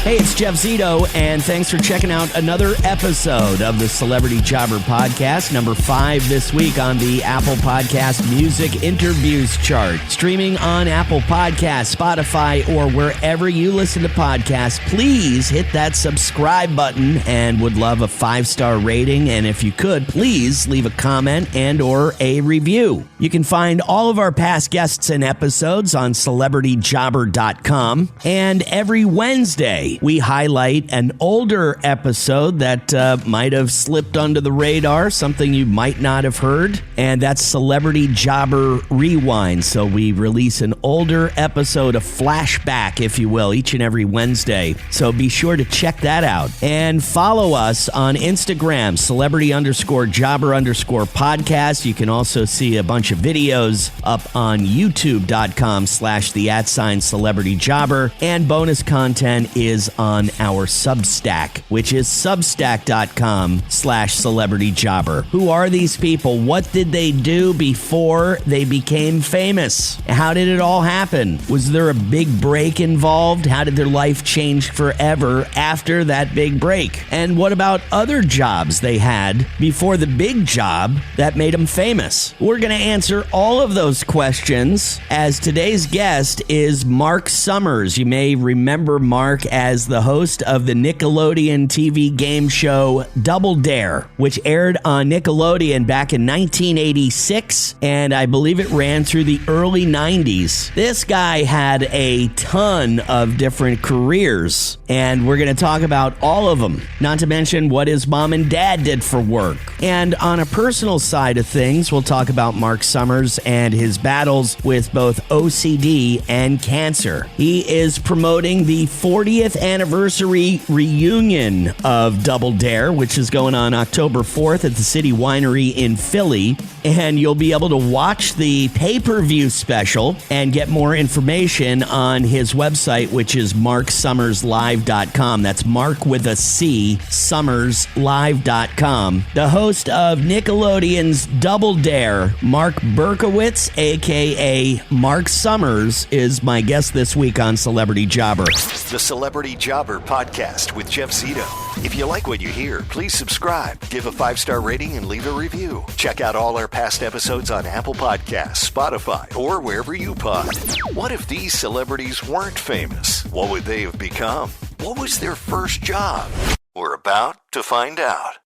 Hey, it's Jeff Zito, and thanks for checking out another episode of the Celebrity Jobber Podcast, number 5 this week on the Apple Podcast Music Interviews chart. Streaming on Apple Podcasts, Spotify, or wherever you listen to podcasts, please hit that subscribe button and would love a 5-star rating. And if you could, please leave a comment and or a review. You can find all of our past guests and episodes on CelebrityJobber.com. And every Wednesday, we highlight an older episode that might have slipped under the radar, something you might not have heard, and that's Celebrity Jobber Rewind. So we release an older episode, a flashback, if you will, each and every Wednesday. So be sure to check that out. And follow us on Instagram, celebrity_jobber_podcast. You can also see a bunch of videos up on youtube.com/the@celebrityjobber, and bonus content is on our Substack, which is substack.com/celebrityjobber. Who are these people? What did they do before they became famous? How did it all happen? Was there a big break involved? How did their life change forever after that big break? And what about other jobs they had before the big job that made them famous? We're going to answer all of those questions as today's guest is Marc Summers. You may remember Marc as the host of the Nickelodeon TV game show Double Dare, which aired on Nickelodeon back in 1986, and I believe it ran through the early 90s. This guy had a ton of different careers, and we're going to talk about all of them, not to mention what his mom and dad did for work. And on a personal side of things, we'll talk about Marc Summers and his battles with both OCD and cancer. He is promoting the 40th anniversary reunion of Double Dare, which is going on October 4th at the City Winery in Philly. And you'll be able to watch the pay-per-view special and get more information on his website, which is marksummerslive.com. That's Mark with a C, summerslive.com. The host of Nickelodeon's Double Dare, Mark Berkowitz, a.k.a. Marc Summers, is my guest this week on Celebrity Jobber. The Celebrity Jobber Podcast with Jeff Zito. If you like what you hear, please subscribe, give a 5-star rating, and leave a review. Check out all our past episodes on Apple Podcasts, Spotify, or wherever you pod. What if these celebrities weren't famous? What would they have become? What was their first job? We're about to find out.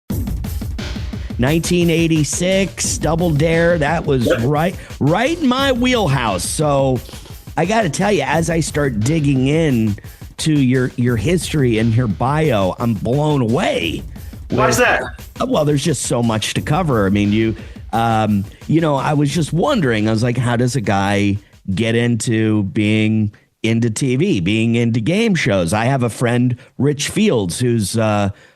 1986, Double Dare, that was right in my wheelhouse. So I got to tell you, as I start digging in to your history and your bio, I'm blown away. Why is that? Well, there's just so much to cover. I mean, I was just wondering, I was like, how does a guy get into being into TV, being into game shows? I have a friend, Rich Fields, who's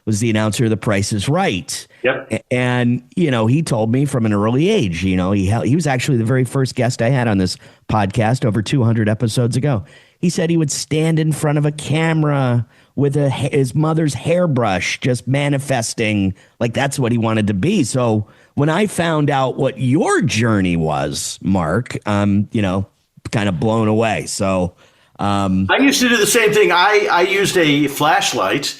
was the announcer of The Price is Right. Yep. And, he told me from an early age, he was actually the very first guest I had on this podcast over 200 episodes ago. He said he would stand in front of a camera with his mother's hairbrush, just manifesting like that's what he wanted to be. So when I found out what your journey was, Marc, kind of blown away. So I used to do the same thing. I used a flashlight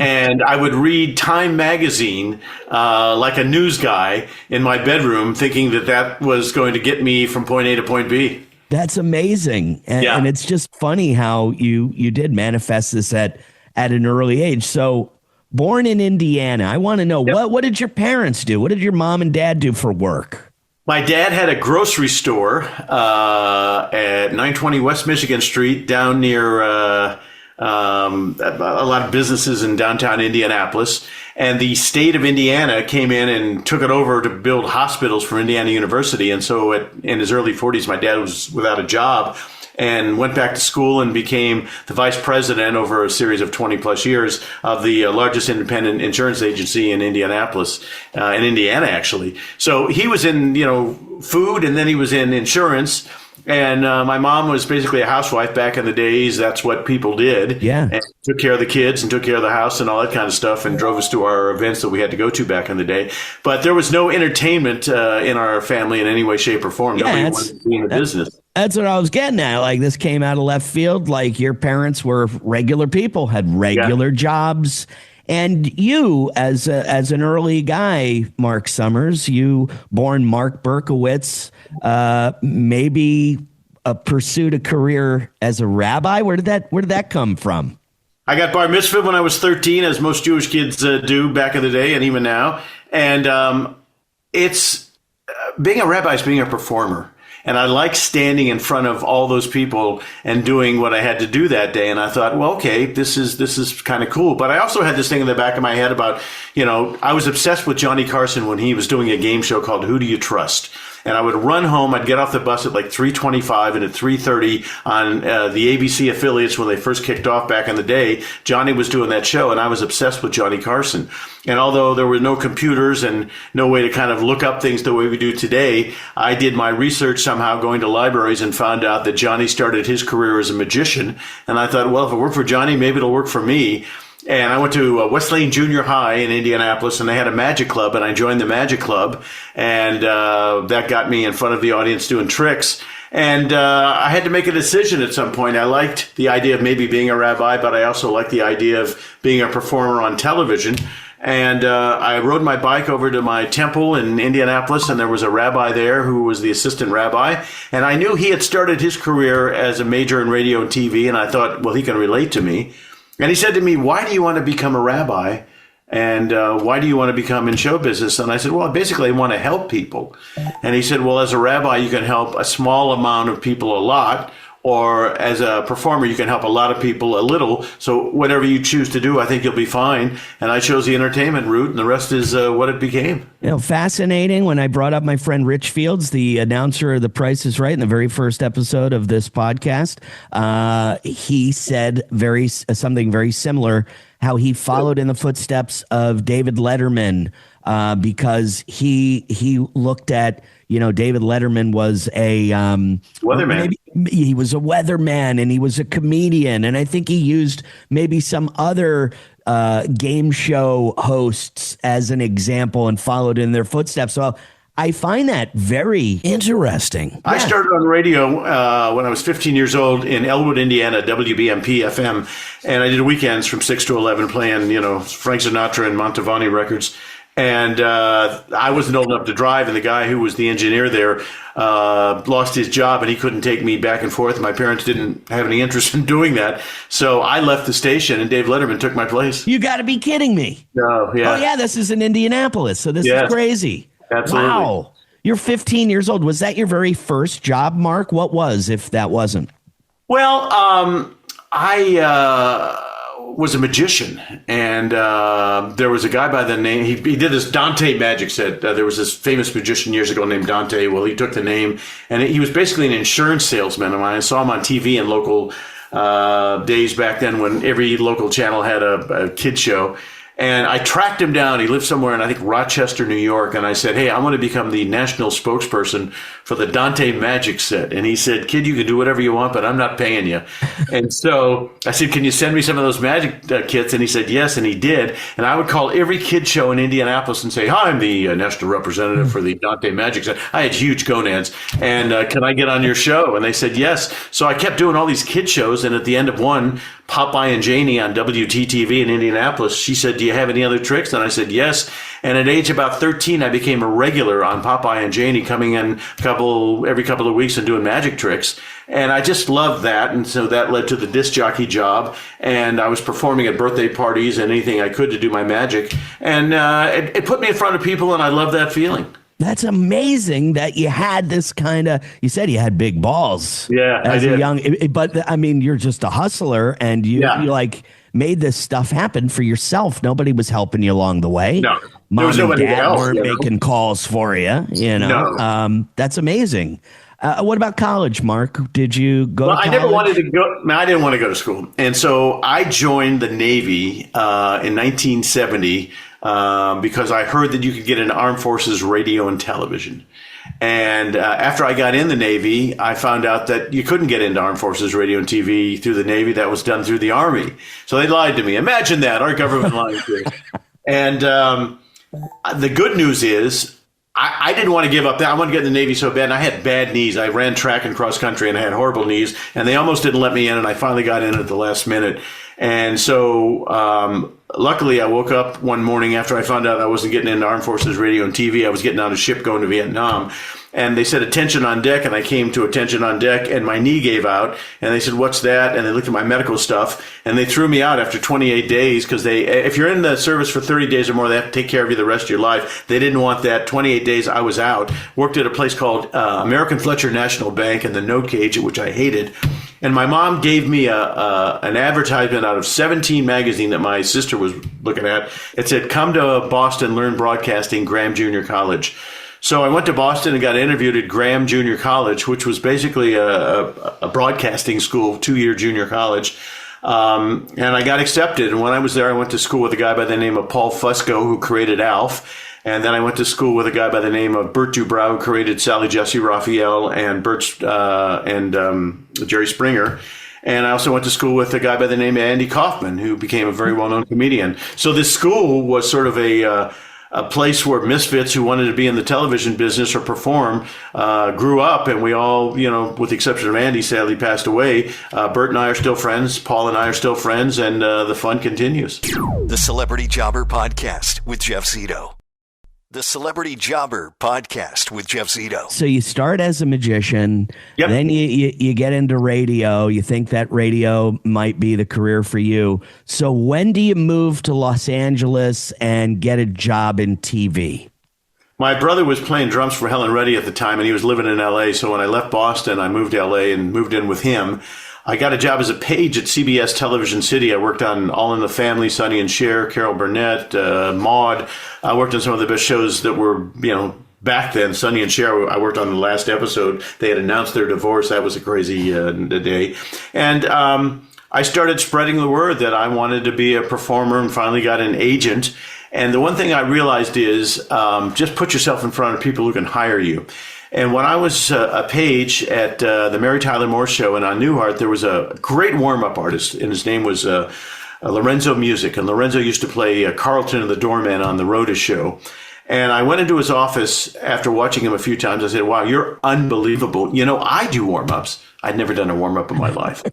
and I would read Time magazine like a news guy in my bedroom, thinking that was going to get me from point A to point B. That's amazing. And it's just funny how you did manifest this at an early age. So born in Indiana, I want to know, what did your parents do? What did your mom and dad do for work? My dad had a grocery store at 920 West Michigan Street down near a lot of businesses in downtown Indianapolis. And the state of Indiana came in and took it over to build hospitals for Indiana University. And so in his early 40s, my dad was without a job and went back to school and became the vice president over a series of 20 plus years of the largest independent insurance agency in Indianapolis, in Indiana, actually. So he was in, food, and then he was in insurance. And my mom was basically a housewife back in the days. That's what people did. Yeah. And took care of the kids and took care of the house and all that kind of stuff and drove us to our events that we had to go to back in the day. But there was no entertainment in our family in any way, shape, or form. Nobody wanted to be in the business. That's what I was getting at. Like, this came out of left field. Like, your parents were regular people, had regular jobs. And you, as an early guy, Mark Summers, you born Mark Berkowitz, maybe pursued a career as a rabbi. Where did that come from? I got bar mitzvah when I was 13, as most Jewish kids do back in the day and even now. And it's being a rabbi is being a performer. And I like standing in front of all those people and doing what I had to do that day. And I thought, well, okay, this is kind of cool. But I also had this thing in the back of my head about, I was obsessed with Johnny Carson when he was doing a game show called Who Do You Trust? And I would run home. I'd get off the bus at like 3:25, and at 3:30 on the ABC affiliates when they first kicked off back in the day, Johnny was doing that show, and I was obsessed with Johnny Carson. And although there were no computers and no way to kind of look up things the way we do today, I did my research somehow going to libraries and found out that Johnny started his career as a magician. And I thought, well, if it worked for Johnny, maybe it'll work for me. And I went to West Lane Junior High in Indianapolis, and they had a magic club, and I joined the magic club, and that got me in front of the audience doing tricks. And I had to make a decision at some point. I liked the idea of maybe being a rabbi, but I also liked the idea of being a performer on television. And I rode my bike over to my temple in Indianapolis, and there was a rabbi there who was the assistant rabbi. And I knew he had started his career as a major in radio and TV, and I thought, well, he can relate to me. And he said to me, why do you want to become a rabbi? And why do you want to become in show business? And I said, well, basically, I want to help people. And he said, well, as a rabbi, you can help a small amount of people a lot. Or as a performer, you can help a lot of people a little. So whatever you choose to do, I think you'll be fine. And I chose the entertainment route, and the rest is what it became. Fascinating. When I brought up my friend Rich Fields, the announcer of The Price is Right in the very first episode of this podcast, he said something very similar, how he followed in the footsteps of David Letterman because he looked at, David Letterman was a weatherman. He was a weatherman, and he was a comedian. And I think he used maybe some other game show hosts as an example and followed in their footsteps. So I find that very interesting. I started on radio when I was 15 years old in Elwood, Indiana, WBMP FM. And I did weekends from 6 to 11 playing, Frank Sinatra and Montevani records. And I wasn't old enough to drive, and the guy who was the engineer there lost his job, and he couldn't take me back and forth. My parents didn't have any interest in doing that. So I left the station, and Dave Letterman took my place. You got to be kidding me. Oh, yeah. Oh, yeah, this is in Indianapolis, so this is crazy. Absolutely. Wow. You're 15 years old. Was that your very first job, Mark? What was, if that wasn't? Well, I was a magician, and there was a guy by the name, he did this Dante magic set. There was this famous magician years ago named Dante. Well, he took the name, and he was basically an insurance salesman. And I saw him on TV in local days back then when every local channel had a kid show. And I tracked him down. He lived somewhere in, I think, Rochester, New York. And I said, hey, I want to become the national spokesperson for the Dante Magic set. And he said, kid, you can do whatever you want, but I'm not paying you. And so I said, can you send me some of those magic kits? And he said, yes. And he did. And I would call every kid show in Indianapolis and say, hi, I'm the national representative for the Dante Magic set. I had huge gonads. And can I get on your show? And they said, yes. So I kept doing all these kid shows. And at the end of one, Popeye and Janie on WTTV in Indianapolis, she said, do you have any other tricks? And I said, yes. And at age about 13, I became a regular on Popeye and Janie, coming in every couple of weeks and doing magic tricks. And I just loved that. And so that led to the disc jockey job. And I was performing at birthday parties and anything I could to do my magic. And it put me in front of people, and I love that feeling. That's amazing that you had this kind of, you said you had big balls. Yeah, as I did. a young, but I mean, you're just a hustler, and you like made this stuff happen for yourself. Nobody was helping you along the way. No, Mom was and nobody Dad else, weren't making calls for you. No. That's amazing. What about college, Mark? Did you go to college? I never wanted to go. No, I didn't want to go to school. And so I joined the Navy in 1970 because I heard that you could get into Armed Forces radio and television. And after I got in the Navy, I found out that you couldn't get into Armed Forces radio and TV through the Navy. That was done through the Army. So they lied to me. Imagine that, our government lying to me. And the good news is I didn't want to give up that. I wanted to get in the Navy so bad. And I had bad knees. I ran track and cross country and I had horrible knees. And they almost didn't let me in. And I finally got in at the last minute. And so luckily I woke up one morning after I found out I wasn't getting into Armed Forces radio and TV. I was getting on a ship going to Vietnam. And they said attention on deck, and I came to attention on deck, and my knee gave out. And they said, "What's that?" And they looked at my medical stuff, and they threw me out after 28 days because if you're in the service for 30 days or more, they have to take care of you the rest of your life. They didn't want that. 28 days, I was out. Worked at a place called American Fletcher National Bank in the note cage, which I hated. And my mom gave me an advertisement out of 17 magazine that my sister was looking at. It said, "Come to Boston, learn broadcasting, Graham Junior College." So I went to Boston and got interviewed at Graham Junior College, which was basically a broadcasting school, 2-year junior college. And I got accepted. And when I was there, I went to school with a guy by the name of Paul Fusco, who created ALF. And then I went to school with a guy by the name of Bert Dubrow, who created Sally Jesse Raphael and Jerry Springer. And I also went to school with a guy by the name of Andy Kaufman, who became a very well-known comedian. So this school was sort of a place where misfits who wanted to be in the television business or perform grew up, and we all, with the exception of Andy, sadly passed away. Bert and I are still friends. Paul and I are still friends, and the fun continues. The Celebrity Jobber Podcast with Jeff Zito. The Celebrity Jobber Podcast with Jeff Zito. So you start as a magician, Yep. then you get into radio. You think that radio might be the career for you. So when do you move to Los Angeles and get a job in TV? My brother was playing drums for Helen Reddy at the time, and he was living in L.A., so when I left Boston, I moved to L.A. and moved in with him. I got a job as a page at CBS Television City. I worked on All in the Family, Sonny and Cher, Carol Burnett, Maude. I worked on some of the best shows that were, back then. Sonny and Cher, I worked on the last episode. They had announced their divorce. That was a crazy day. And I started spreading the word that I wanted to be a performer and finally got an agent. And the one thing I realized is just put yourself in front of people who can hire you. And when I was a page at the Mary Tyler Moore Show and on Newhart, there was a great warm-up artist, and his name was Lorenzo Music. And Lorenzo used to play Carlton and the Doorman on the Rhoda Show. And I went into his office after watching him a few times. I said, "Wow, you're unbelievable. I do warm-ups. I'd never done a warm-up in my life."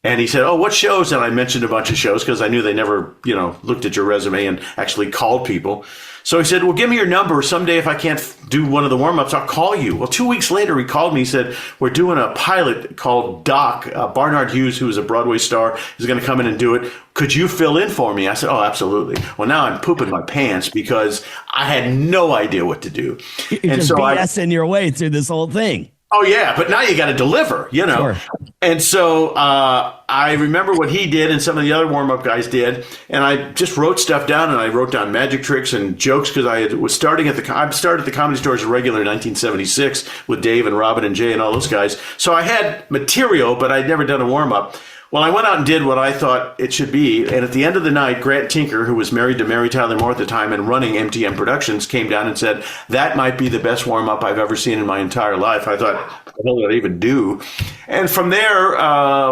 And he said, "Oh, what shows?" And I mentioned a bunch of shows because I knew they never, looked at your resume and actually called people. So he said, "Well, give me your number. Someday if I can't do one of the warm-ups, I'll call you." Well, 2 weeks later, he called me. He said, "We're doing a pilot called Doc. Barnard Hughes, who is a Broadway star, is going to come in and do it. Could you fill in for me?" I said, "Oh, absolutely." Well, now I'm pooping my pants because I had no idea what to do. You're just BSing your way through this whole thing. Oh, yeah, but now you got to deliver, Sure. And so I remember what he did and some of the other warm-up guys did, and I just wrote stuff down, and I wrote down magic tricks and jokes because I started at the Comedy Store as a regular in 1976 with Dave and Robin and Jay and all those guys. So I had material, but I'd never done a warm-up. Well, I went out and did what I thought it should be, and at the end of the night, Grant Tinker, who was married to Mary Tyler Moore at the time and running MTM Productions, came down and said, "That might be the best warm-up I've ever seen in my entire life." I thought, what the hell did I even do? And from there,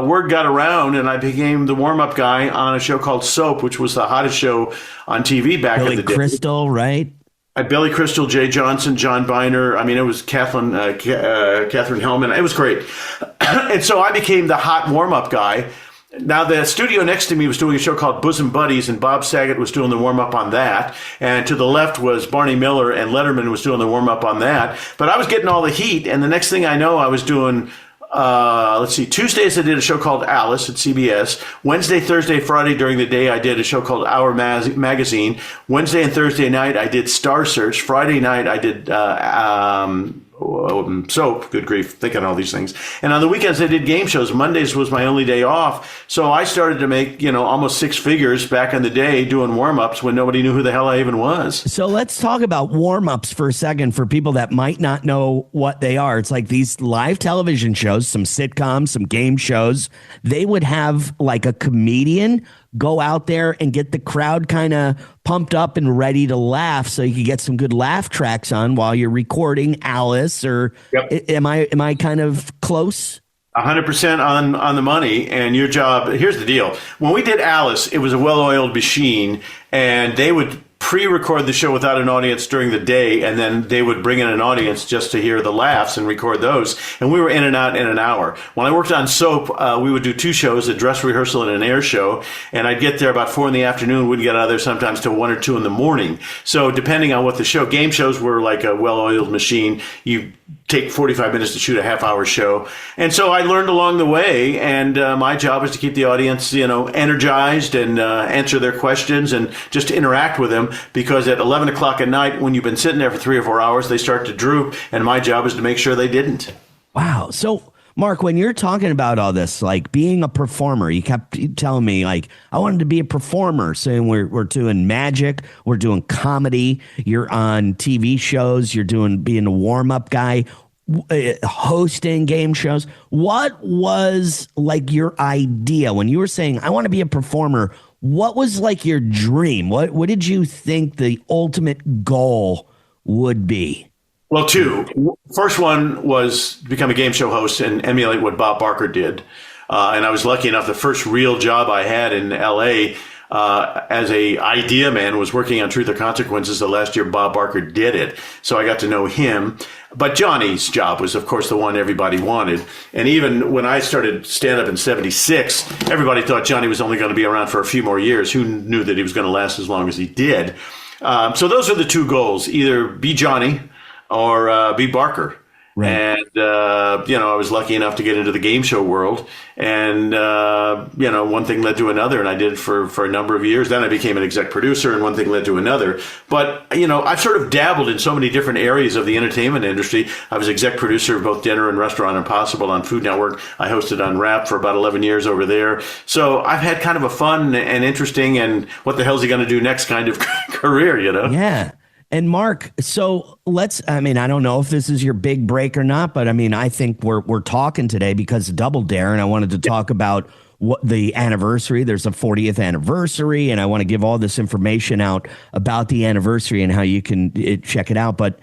word got around, and I became the warm-up guy on a show called Soap, which was the hottest show on TV back in the day. Billy Crystal, right? Billy Crystal, Jay Johnson, John Biner. I mean, it was Catherine Hellman. It was great. And so I became the hot warm-up guy. Now, the studio next to me was doing a show called Bosom Buddies, and Bob Saget was doing the warm-up on that. And to the left was Barney Miller, and Letterman was doing the warm-up on that. But I was getting all the heat, and the next thing I know, I was doing... Tuesdays I did a show called Alice at CBS. Wednesday, Thursday, Friday during the day I did a show called Our Magazine. Wednesday and Thursday night I did Star Search. Friday night I did Soap. Good grief, thinking all these things. And on the weekends I did game shows. Mondays was my only day off. So I started to make, almost six figures back in the day doing warm-ups when nobody knew who the hell I even was. So let's talk about warm-ups for a second for people that might not know what they are. It's like these live television shows, some sitcoms, some game shows. They would have like a comedian go out there and get the crowd kind of pumped up and ready to laugh so you can get some good laugh tracks on while you're recording Alice or Yep. Am I kind of close? 100% on the money. And your job, here's the deal. When we did Alice, it was a well-oiled machine, and they would pre-record the show without an audience during the day, and then they would bring in an audience just to hear the laughs and record those. And we were in and out in an hour. When I worked on soap, we would do 2 shows, a dress rehearsal and an air show. And I'd get there about 4 in the afternoon. We'd get out of there sometimes till 1 or 2 in the morning. So depending on what the show, game shows were like a well-oiled machine. You take 45 minutes to shoot a half-hour show. And so I learned along the way, and my job is to keep the audience, energized and answer their questions and just interact with them, because at 11 o'clock at night, when you've been sitting there for 3 or 4 hours, they start to droop, and my job is to make sure they didn't. Wow. So, Marc, when you're talking about all this, like being a performer, you kept telling me, like, I wanted to be a performer. Saying we're doing magic, we're doing comedy, you're on TV shows, you're being a warm-up guy, hosting game shows. What was like your idea when you were saying, I want to be a performer? What was like your dream? What did you think the ultimate goal would be? Well, 2. First one was become a game show host and emulate what Bob Barker did. And I was lucky enough, the first real job I had in L.A. As a idea man was working on Truth or Consequences the last year Bob Barker did it. So I got to know him. But Johnny's job was, of course, the one everybody wanted. And even when I started stand-up in 76, everybody thought Johnny was only going to be around for a few more years. Who knew that he was going to last as long as he did? So those are the 2 goals, either be Johnny or be Barker. Right. And, I was lucky enough to get into the game show world. And, one thing led to another, and I did it for a number of years. Then I became an exec producer, and one thing led to another. But, I've sort of dabbled in so many different areas of the entertainment industry. I was exec producer of both Dinner and Restaurant Impossible on Food Network. I hosted on Rap for about 11 years over there. So I've had kind of a fun and interesting and what the hell's he going to do next kind of career, Yeah. And Marc, so I don't know if this is your big break or not, but I think we're talking today because of Double Dare, and I wanted to talk about what the anniversary. There's a 40th anniversary, and I want to give all this information out about the anniversary and how you can check it out. But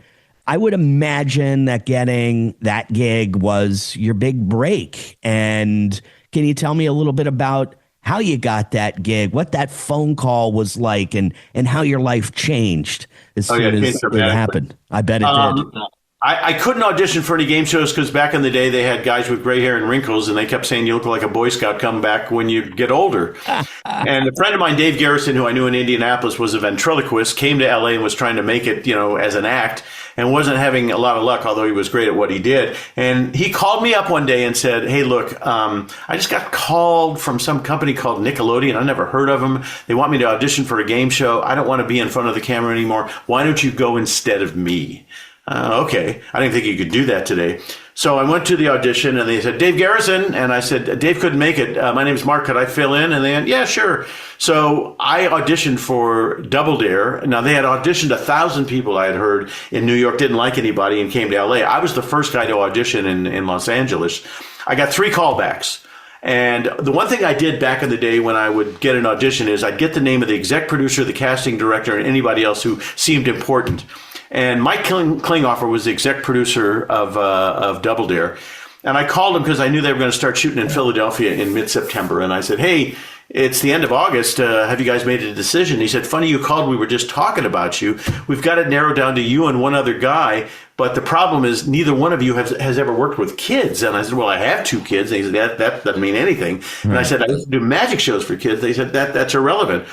I would imagine that getting that gig was your big break. And can you tell me a little bit about how you got that gig, what that phone call was like, and how your life changed as soon as it happened? I bet it did. I couldn't audition for any game shows because back in the day they had guys with gray hair and wrinkles, and they kept saying you look like a Boy Scout, come back when you get older. And a friend of mine, Dave Garrison, who I knew in Indianapolis, was a ventriloquist, came to LA and was trying to make it, as an act, and wasn't having a lot of luck, although he was great at what he did. And he called me up one day and said, hey, look, I just got called from some company called Nickelodeon. I never heard of them. They want me to audition for a game show. I don't want to be in front of the camera anymore. Why don't you go instead of me? Okay. I didn't think you could do that today. So I went to the audition, and they said, Dave Garrison. And I said, Dave couldn't make it. My name's Marc. Could I fill in? And they said, yeah, sure. So I auditioned for Double Dare. Now, they had auditioned 1,000 people I had heard in New York, didn't like anybody, and came to LA. I was the first guy to audition in Los Angeles. I got 3 callbacks. And the one thing I did back in the day when I would get an audition is I'd get the name of the exec producer, the casting director, and anybody else who seemed important. And Mike Klinghoffer was the exec producer of Double Dare. And I called him because I knew they were going to start shooting in Philadelphia in mid-September. And I said, hey, it's the end of August. Have you guys made a decision? He said, funny you called. We were just talking about you. We've got it narrowed down to you and one other guy. But the problem is neither one of you has ever worked with kids. And I said, well, I have 2 kids. And he said, that doesn't mean anything. Right. And I said, I do magic shows for kids. They said, that's irrelevant.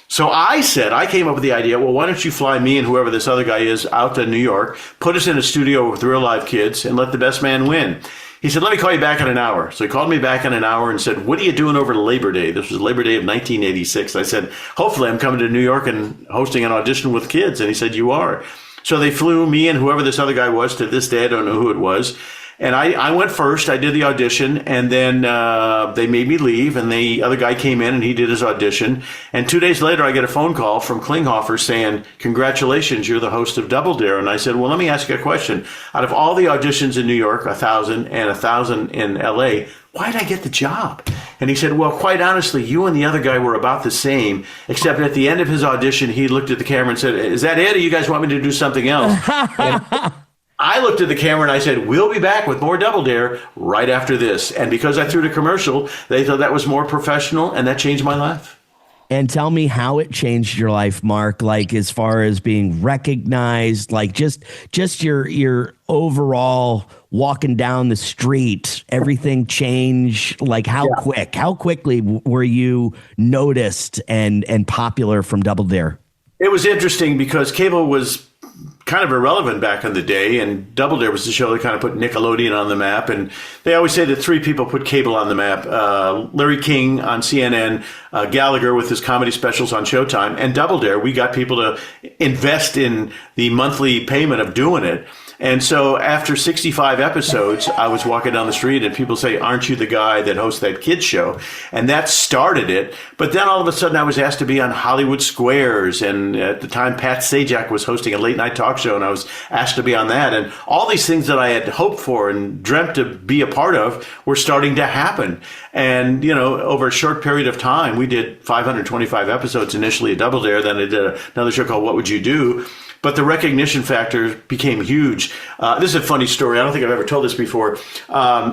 So I came up with the idea, well, why don't you fly me and whoever this other guy is out to New York, put us in a studio with real live kids, and let the best man win. He said, let me call you back in an hour. So he called me back in an hour and said, what are you doing over Labor Day? This was Labor Day of 1986. I said, hopefully I'm coming to New York and hosting an audition with kids. And he said, you are. So they flew me and whoever this other guy was. To this day, I don't know who it was. And I went first. I did the audition, and then they made me leave, and the other guy came in, and he did his audition. And 2 days later, I get a phone call from Klinghoffer saying, congratulations, you're the host of Double Dare. And I said, well, let me ask you a question. Out of all the auditions in New York, 1,000 and 1,000 in L.A., why did I get the job? And he said, well, quite honestly, you and the other guy were about the same, except at the end of his audition, he looked at the camera and said, is that it, or you guys want me to do something else? I looked at the camera and I said, we'll be back with more Double Dare right after this. And because I threw the commercial, they thought that was more professional, and that changed my life. And tell me how it changed your life, Mark, like as far as being recognized, like just your overall walking down the street, everything changed. Like how quickly were you noticed and popular from Double Dare? It was interesting because cable was kind of irrelevant back in the day, and Double Dare was the show that kind of put Nickelodeon on the map. And they always say that three people put cable on the map: Larry King on CNN, Gallagher with his comedy specials on Showtime, and Double Dare. We got people to invest in the monthly payment of doing it. And so after 65 episodes, I was walking down the street and people say, "Aren't you the guy that hosts that kids show?" And that started it. But then all of a sudden I was asked to be on Hollywood Squares. And at the time, Pat Sajak was hosting a late night talk show, and I was asked to be on that. And all these things that I had hoped for and dreamt to be a part of were starting to happen. And, you know, over a short period of time, we did 525 episodes initially at Double Dare. Then I did another show called What Would You Do? But the recognition factor became huge. This is a funny story. I don't think I've ever told this before.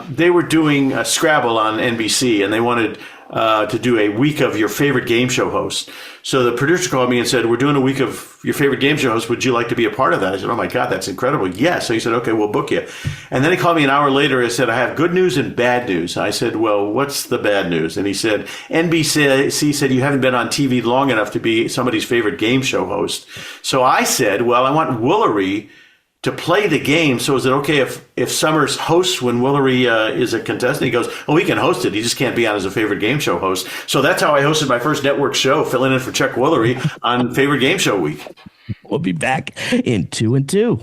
They were doing Scrabble on NBC, and they wanted to do a week of your favorite game show host. So the producer called me and said, "We're doing a week of your favorite game show host. Would you like to be a part of that?" I said, "Oh my God, that's incredible." Yes. So he said, "Okay, we'll book you." And then he called me an hour later and said, "I have good news and bad news." I said, "Well, what's the bad news?" And he said, "NBC said you haven't been on TV long enough to be somebody's favorite game show host." So I said, "Well, I want Woolery to play the game. So is it okay if Summers hosts when Woolery is a contestant?" He goes, "Oh, he can host it. He just can't be on as a favorite game show host." So that's how I hosted my first network show, filling in for Chuck Woolery on Favorite Game Show Week. We'll be back in 2 and 2.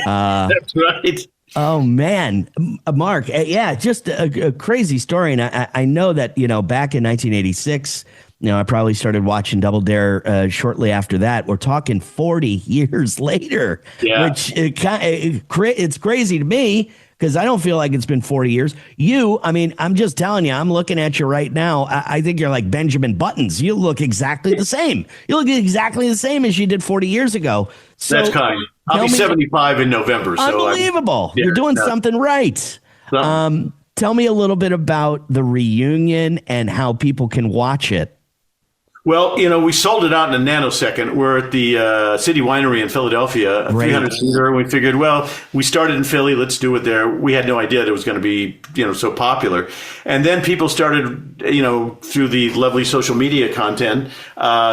That's right. Oh, man. Mark, yeah, just a crazy story. And I know that, you know, back in 1986, you know, I probably started watching Double Dare shortly after that. We're talking 40 years later, which it's crazy to me because I don't feel like it's been 40 years. I mean, I'm just telling you, I'm looking at you right now. I think you're like Benjamin Buttons. You look exactly the same. You look exactly the same as you did 40 years ago. So that's kind. I'll be 75 in November. Unbelievable. You're doing something right. Tell me a little bit about the reunion and how people can watch it. Well, you know, we sold it out in a nanosecond. We're at the City Winery in Philadelphia, a 300-seater. We figured, well, we started in Philly. Let's do it there. We had no idea that it was going to be, you know, so popular. And then people started, you know, through the lovely social media content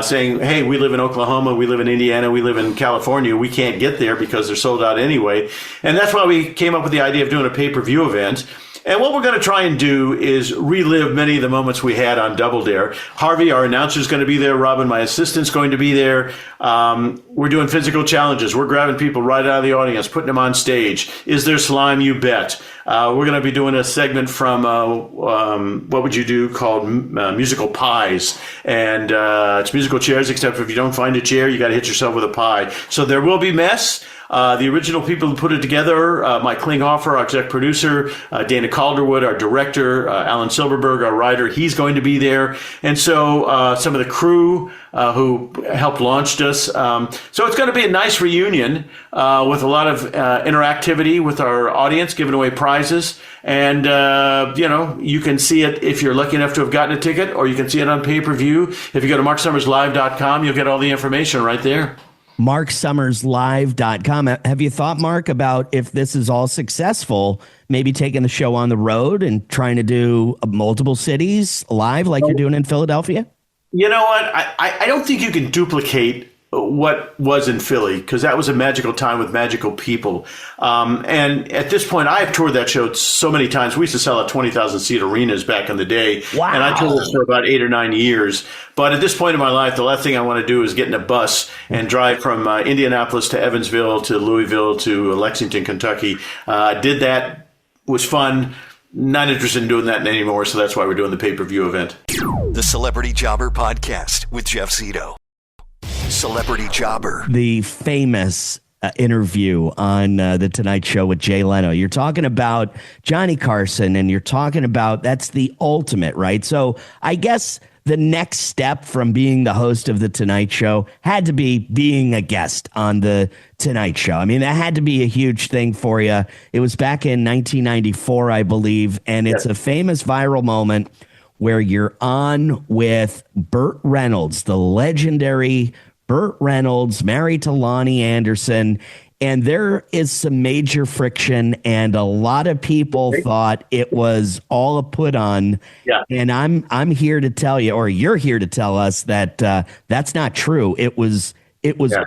saying, "Hey, we live in Oklahoma. We live in Indiana. We live in California. We can't get there because they're sold out anyway." And that's why we came up with the idea of doing a pay-per-view event. And what we're going to try and do is relive many of the moments we had on Double Dare. Harvey, our announcer, is going to be there. Robin, my assistant's going to be there. We're doing physical challenges. We're grabbing people right out of the audience, putting them on stage. Is there slime? You bet. We're going to be doing a segment from What Would You Do called Musical Pies. And it's musical chairs, except if you don't find a chair, you got to hit yourself with a pie. So there will be mess. The original people who put it together, Mike Klinghoffer, our exec producer, Dana Calderwood, our director, Alan Silverberg, our writer, he's going to be there. And so some of the crew who helped launch us. So it's going to be a nice reunion with a lot of interactivity with our audience, giving away prizes. And, you know, you can see it if you're lucky enough to have gotten a ticket, or you can see it on pay-per-view. If you go to marksummerslive.com, you'll get all the information right there. marksummerslive.com. Have you thought, Mark, about if this is all successful, maybe taking the show on the road and trying to do multiple cities live like you're doing in Philadelphia? You know what? I don't think you can duplicate what was in Philly, because that was a magical time with magical people. And at this point, I have toured that show so many times. We used to sell out 20,000-seat arenas back in the day. Wow. And I toured it for about 8 or 9 years. But at this point in my life, the last thing I want to do is get in a bus and drive from Indianapolis to Evansville to Louisville to Lexington, Kentucky. Did that. Was fun. Not interested in doing that anymore, so that's why we're doing the pay-per-view event. The Celebrity Jobber Podcast with Jeff Zito. Celebrity Jobber. The famous interview on The Tonight Show with Jay Leno. You're talking about Johnny Carson, and you're talking about that's the ultimate, right? So I guess the next step from being the host of The Tonight Show had to be being a guest on The Tonight Show. I mean, that had to be a huge thing for you. It was back in 1994, I believe, and it's a famous viral moment where you're on with Burt Reynolds, the legendary Burt Reynolds, married to Lonnie Anderson. And there is some major friction, and a lot of people thought it was all a put on. Yeah. And I'm here to tell you, or you're here to tell us that that's not true. It was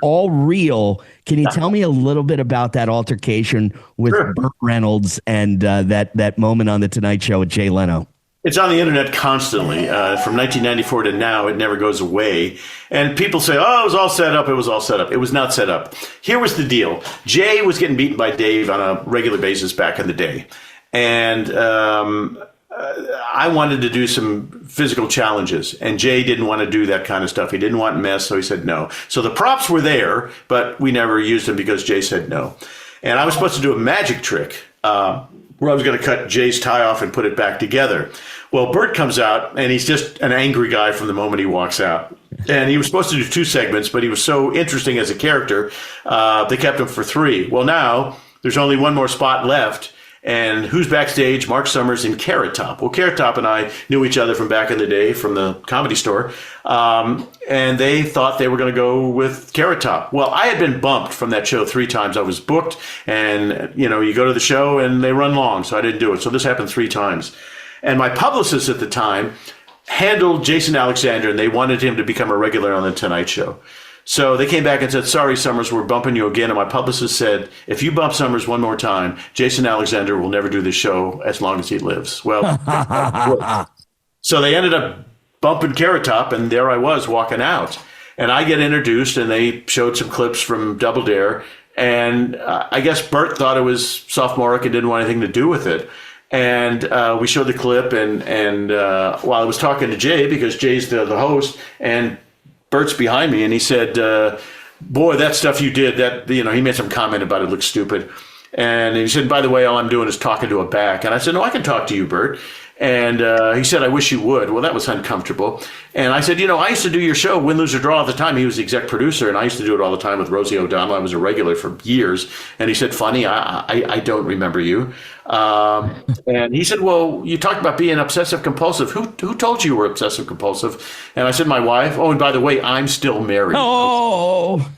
all real. Can you tell me a little bit about that altercation with Burt Reynolds and that moment on the Tonight Show with Jay Leno? It's on the internet constantly. From 1994 to now, it never goes away. And people say, oh, it was all set up. It was all set up. It was not set up. Here was the deal. Jay was getting beaten by Dave on a regular basis back in the day. And I wanted to do some physical challenges. And Jay didn't want to do that kind of stuff. He didn't want mess, so he said no. So the props were there, but we never used them because Jay said no. And I was supposed to do a magic trick where I was going to cut Jay's tie off and put it back together. Well, Burt comes out, and he's just an angry guy from the moment he walks out. And he was supposed to do 2 segments, but he was so interesting as a character, they kept him for 3. Well, now there's only one more spot left. And who's backstage? Marc Summers and Carrot Top. Well, Carrot Top and I knew each other from back in the day from the Comedy Store. And they thought they were going to go with Carrot Top. Well, I had been bumped from that show 3 times. I was booked, and, you go to the show and they run long, so I didn't do it. So this happened 3 times. And my publicist at the time handled Jason Alexander, and they wanted him to become a regular on the Tonight Show. So they came back and said, sorry, Summers, we're bumping you again. And my publicist said, if you bump Summers one more time, Jason Alexander will never do this show as long as he lives. Well, so they ended up bumping Carrot Top, and there I was walking out. And I get introduced, and they showed some clips from Double Dare. And I guess Burt thought it was sophomoric and didn't want anything to do with it. And we showed the clip, and while I was talking to Jay, because Jay's the host, and Burt's behind me, and he said, boy, that stuff you did, that, he made some comment about it, looked stupid. And he said, by the way, all I'm doing is talking to a back. And I said, no, I can talk to you, Burt. And he said, I wish you would. Well, that was uncomfortable. And I said, I used to do your show, Win, Lose, or Draw, all the time. He was the exec producer, and I used to do it all the time with Rosie O'Donnell. I was a regular for years. And he said, funny, I don't remember you. And he said, well, you talked about being obsessive compulsive. Who told you were obsessive compulsive? And I said, my wife. Oh, and by the way, I'm still married. Oh.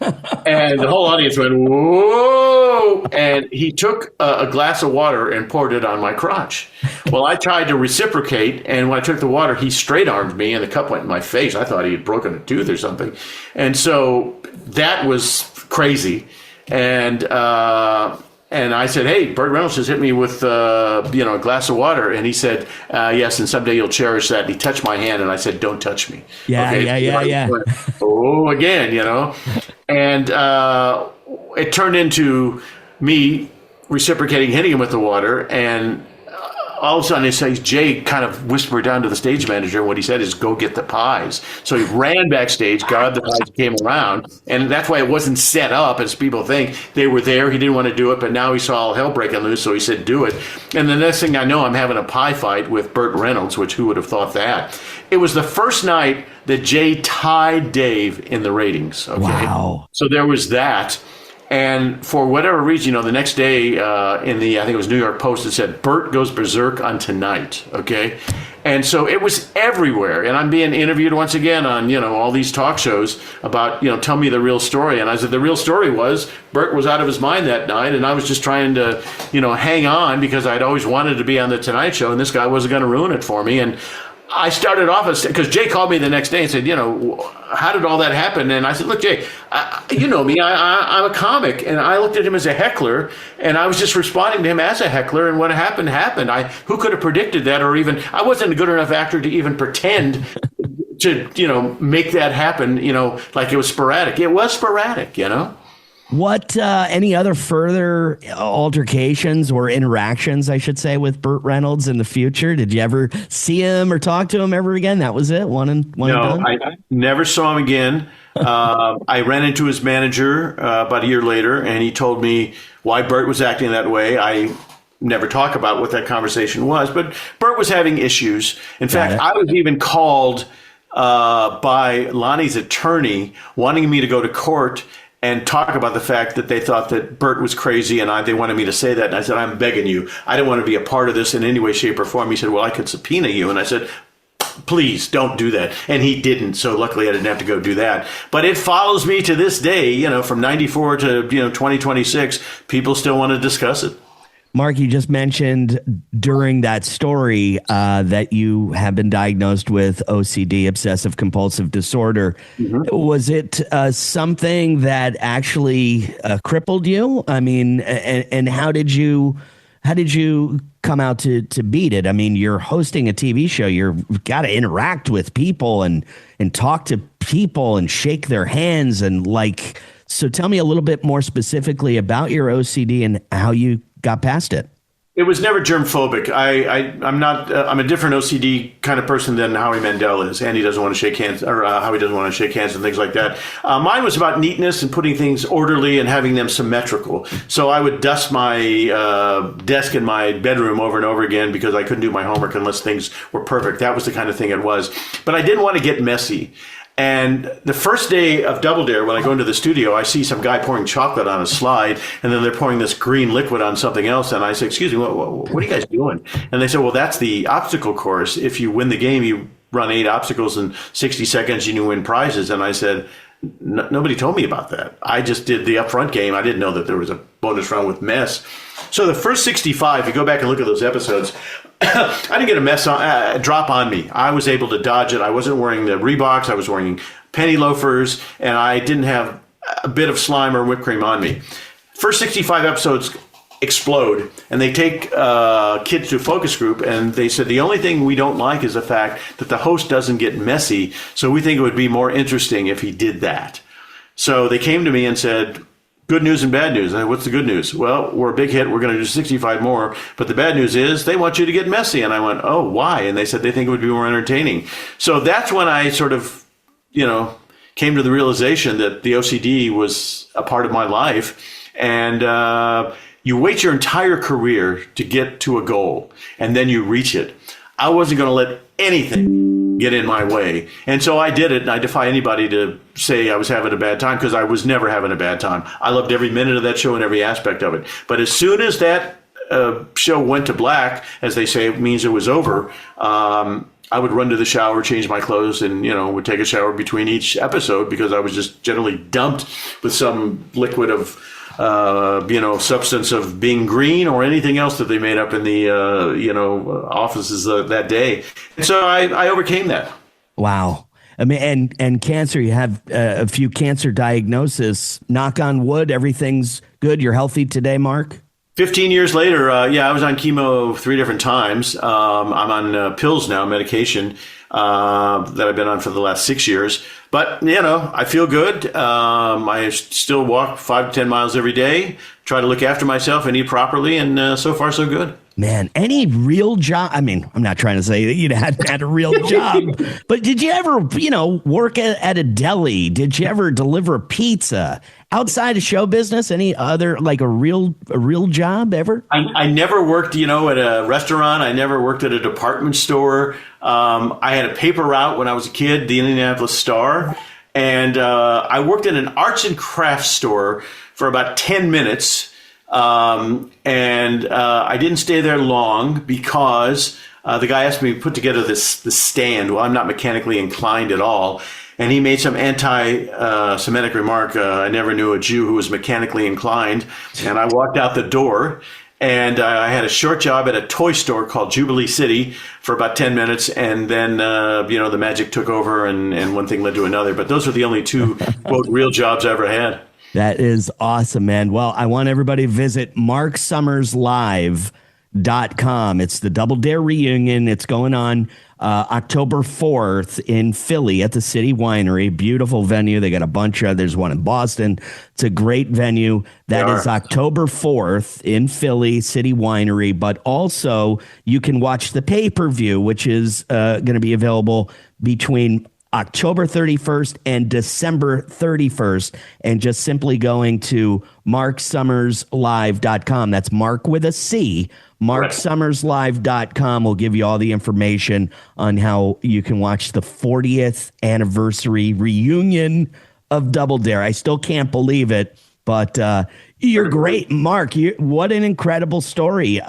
And the whole audience went, whoa. And he took a glass of water and poured it on my crotch. Well, I tried to reciprocate, and when I took the water, he straight armed me, and the cup went in my face. I thought he had broken a tooth or something. And so that was crazy. And I said, hey, Burt Reynolds just hit me with a glass of water. And he said, yes, and someday you'll cherish that. And he touched my hand, and I said, don't touch me. Yeah, okay? Yeah. Went, oh, again, And it turned into me reciprocating, hitting him with the water. And all of a sudden, he says, Jay kind of whispered down to the stage manager. What he said is, go get the pies. So he ran backstage, grabbed the pies, came around. And that's why it wasn't set up, as people think. They were there. He didn't want to do it. But now he saw all hell breaking loose, so he said, do it. And the next thing I know, I'm having a pie fight with Burt Reynolds, which who would have thought that? It was the first night that Jay tied Dave in the ratings. Okay? Wow. So there was that. And for whatever reason, the next day in the, I think it was New York Post, it said, Burt goes berserk on Tonight, okay? And so it was everywhere. And I'm being interviewed once again on, all these talk shows about, tell me the real story. And I said, the real story was Burt was out of his mind that night, and I was just trying to, hang on because I'd always wanted to be on the Tonight Show, and this guy wasn't going to ruin it for me. And I started off because Jay called me the next day and said, how did all that happen? And I said, look, Jay, you know me, I'm a comic. And I looked at him as a heckler, and I was just responding to him as a heckler. And what happened. Who could have predicted that? Or even, I wasn't a good enough actor to even pretend to, make that happen, like it was sporadic. It was sporadic, What, any other further altercations or interactions, I should say, with Burt Reynolds in the future? Did you ever see him or talk to him ever again? That was it? One and done? I never saw him again. I ran into his manager about a year later, and he told me why Burt was acting that way. I never talk about what that conversation was, but Burt was having issues. In fact, I was even called by Lonnie's attorney wanting me to go to court and talk about the fact that they thought that Burt was crazy, and they wanted me to say that. And I said, I'm begging you. I don't want to be a part of this in any way, shape, or form. He said, well, I could subpoena you. And I said, please don't do that. And he didn't. So luckily I didn't have to go do that. But it follows me to this day, from 94 to, 2026, people still want to discuss it. Marc, you just mentioned during that story that you have been diagnosed with OCD, obsessive compulsive disorder. Mm-hmm. Was it something that actually crippled you? I mean, and how did you come out to beat it? I mean, you're hosting a TV show. You've got to interact with people and talk to people and shake their hands and so tell me a little bit more specifically about your OCD and how you got past it. It was never germphobic. I'm not. I'm a different OCD kind of person than Howie Mandel is. Andy doesn't want to shake hands, or Howie doesn't want to shake hands and things like that. Mine was about neatness and putting things orderly and having them symmetrical. So I would dust my desk in my bedroom over and over again because I couldn't do my homework unless things were perfect. That was the kind of thing it was. But I didn't want to get messy. And the first day of Double Dare, when I go into the studio, I see some guy pouring chocolate on a slide, and then they're pouring this green liquid on something else. And I say, excuse me, what are you guys doing? And they say, well, that's the obstacle course. If you win the game, you run 8 obstacles in 60 seconds, and you win prizes. And I said, nobody told me about that. I just did the upfront game. I didn't know that there was a bonus round with mess. So the first 65, if you go back and look at those episodes, I didn't get a drop on me. I was able to dodge it. I wasn't wearing the Reeboks. I was wearing penny loafers, and I didn't have a bit of slime or whipped cream on me. First 65 episodes explode, and they take kids to a focus group, and they said the only thing we don't like is the fact that the host doesn't get messy, so we think it would be more interesting if he did that. So they came to me and said, good news and bad news. I said, what's the good news? Well, we're a big hit. We're going to do 65 more. But the bad news is they want you to get messy. And I went, oh, why? And they said they think it would be more entertaining. So that's when I sort of, came to the realization that the OCD was a part of my life. And you wait your entire career to get to a goal, and then you reach it. I wasn't going to let anything get in my way. And so I did it, and I defy anybody to say I was having a bad time, because I was never having a bad time. I loved every minute of that show and every aspect of it. But as soon as that show went to black, as they say, it means it was over, I would run to the shower, change my clothes, and, would take a shower between each episode, because I was just generally dumped with some liquid of substance of being green or anything else that they made up in the, offices that day. And so I overcame that. Wow. I mean, and cancer, you have a few cancer diagnoses. Knock on wood, everything's good. You're healthy today, Marc? 15 years later, I was on chemo 3 different times. I'm on pills now, medication that I've been on for the last 6 years. But, I feel good. I still walk 5 to 10 miles every day, try to look after myself and eat properly, and so far, so good. Man, any real job? I mean, I'm not trying to say that you had a real job, but did you ever, work at a deli? Did you ever deliver pizza? Outside of show business, any other, like a real job ever? I never worked, at a restaurant. I never worked at a department store. I had a paper route when I was a kid, the Indianapolis Star. And I worked in an arts and crafts store for about 10 minutes. And I didn't stay there long because the guy asked me to put together this stand. Well, I'm not mechanically inclined at all. And he made some anti-Semitic remark. I never knew a Jew who was mechanically inclined. And I walked out the door, and I had a short job at a toy store called Jubilee City for about 10 minutes. And then, the magic took over, and one thing led to another. But those were the only 2, quote, real jobs I ever had. That is awesome, man. Well, I want everybody to visit marcsummerslive.com. It's the Double Dare reunion. It's going on October 4th in Philly at the City Winery. Beautiful venue. They got a bunch of, there's one in Boston. It's a great venue. That is October 4th in Philly, City Winery. But also you can watch the pay-per-view, which is going to be available between October 31st and December 31st, and just simply going to marcsummerslive.com. That's Marc with a C. marcsummerslive.com will give you all the information on how you can watch the 40th anniversary reunion of Double Dare. I still can't believe it. But you're great, Marc. What an incredible story.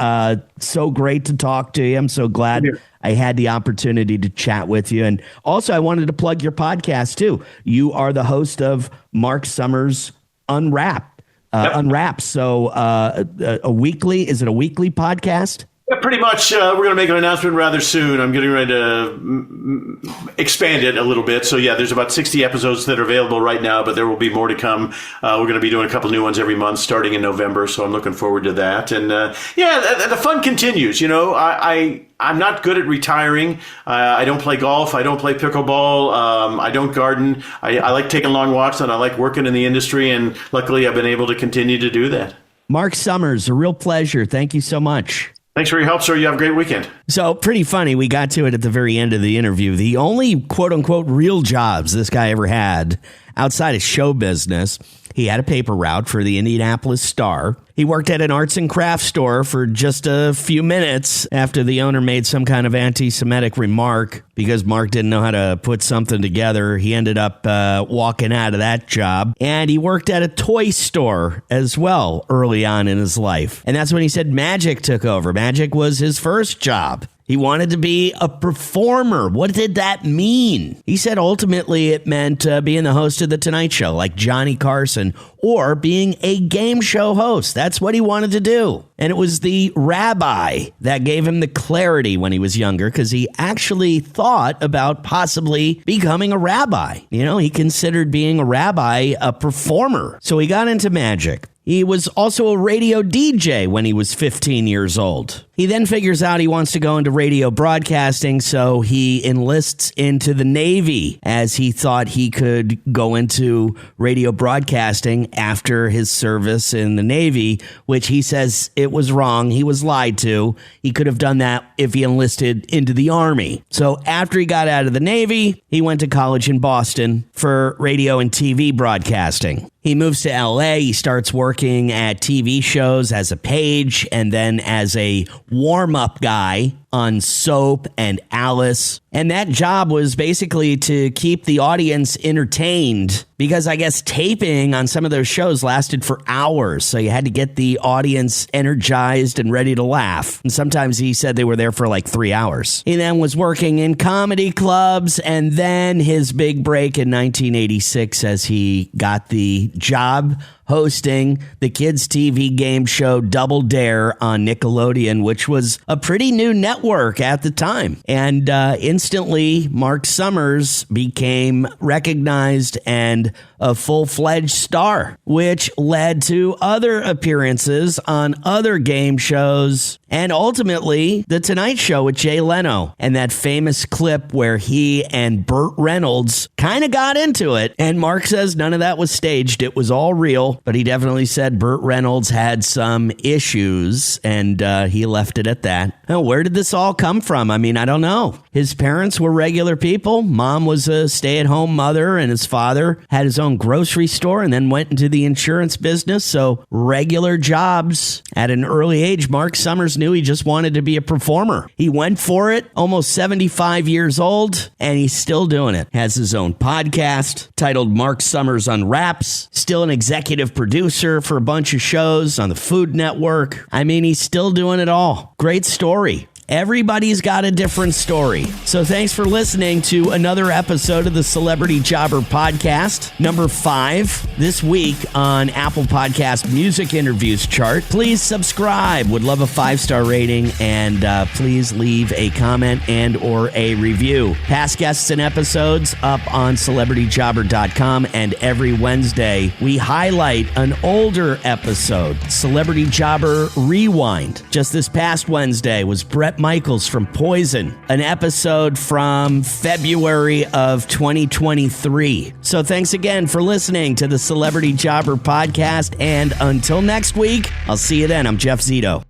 So great to talk to you. I'm so glad I had the opportunity to chat with you. And also, I wanted to plug your podcast, too. You are the host of Marc Summers Unwrapped. Unwrapped. So a weekly podcast? Yeah, pretty much. We're going to make an announcement rather soon. I'm getting ready to expand it a little bit. So, yeah, there's about 60 episodes that are available right now, but there will be more to come. We're going to be doing a couple new ones every month starting in November, so I'm looking forward to that. And, the fun continues. You know, I'm not good at retiring. I don't play golf. I don't play pickleball. I don't garden. I like taking long walks, and I like working in the industry, and luckily I've been able to continue to do that. Marc Summers, a real pleasure. Thank you so much. Thanks for your help, sir. You have a great weekend. So pretty funny. We got to it at the very end of the interview. The only quote unquote real jobs this guy ever had outside of show business. He had a paper route for the Indianapolis Star. He worked at an arts and crafts store for just a few minutes after the owner made some kind of anti-Semitic remark because Marc didn't know how to put something together. He ended up walking out of that job. And he worked at a toy store as well early on in his life. And that's when he said magic took over. Magic was his first job. He wanted to be a performer. What did that mean? He said ultimately it meant being the host of The Tonight Show, like Johnny Carson, or being a game show host. That's what he wanted to do. And it was the rabbi that gave him the clarity when he was younger, because he actually thought about possibly becoming a rabbi. You know, he considered being a rabbi a performer. So he got into magic. He was also a radio DJ when he was 15 years old. He then figures out he wants to go into radio broadcasting, so he enlists into the Navy as he thought he could go into radio broadcasting after his service in the Navy, which he says it was wrong. He was lied to. He could have done that if he enlisted into the Army. So after he got out of the Navy, he went to college in Boston for radio and TV broadcasting. He moves to LA. He starts working at TV shows as a page and then as a warm-up guy on Soap and Alice. And that job was basically to keep the audience entertained because I guess taping on some of those shows lasted for hours. So you had to get the audience energized and ready to laugh. And sometimes he said they were there for like 3 hours. He then was working in comedy clubs, and then his big break in 1986 as he got the job hosting the kids' TV game show Double Dare on Nickelodeon, which was a pretty new network at the time. And instantly, Marc Summers became recognized and a full-fledged star, which led to other appearances on other game shows and ultimately The Tonight Show with Jay Leno and that famous clip where he and Burt Reynolds kind of got into it. And Marc says none of that was staged. It was all real, but he definitely said Burt Reynolds had some issues and he left it at that. Now, where did this all come from? I mean, I don't know. His parents were regular people. Mom was a stay-at-home mother and his father had his own grocery store and then went into the insurance business. So regular jobs. At an early age, Marc Summers knew he just wanted to be a performer. He went for it, almost 75 years old, and he's still doing it. Has his own podcast titled Marc Summers Unwraps. Still an executive producer for a bunch of shows on the Food Network. I mean, he's still doing it all. Great story. Everybody's got a different story. So thanks for listening to another episode of the Celebrity Jobber Podcast, number 5 this week on Apple Podcast Music Interviews chart. Please subscribe. Would love a 5-star rating, and please leave a comment and or a review. Past guests and episodes up on celebrityjobber.com, and every Wednesday we highlight an older episode, Celebrity Jobber Rewind. Just this past Wednesday was Brett Michaels from Poison, an episode from February of 2023. So thanks again for listening to the Celebrity Jobber Podcast, and until next week, I'll see you then. I'm Jeff Zito.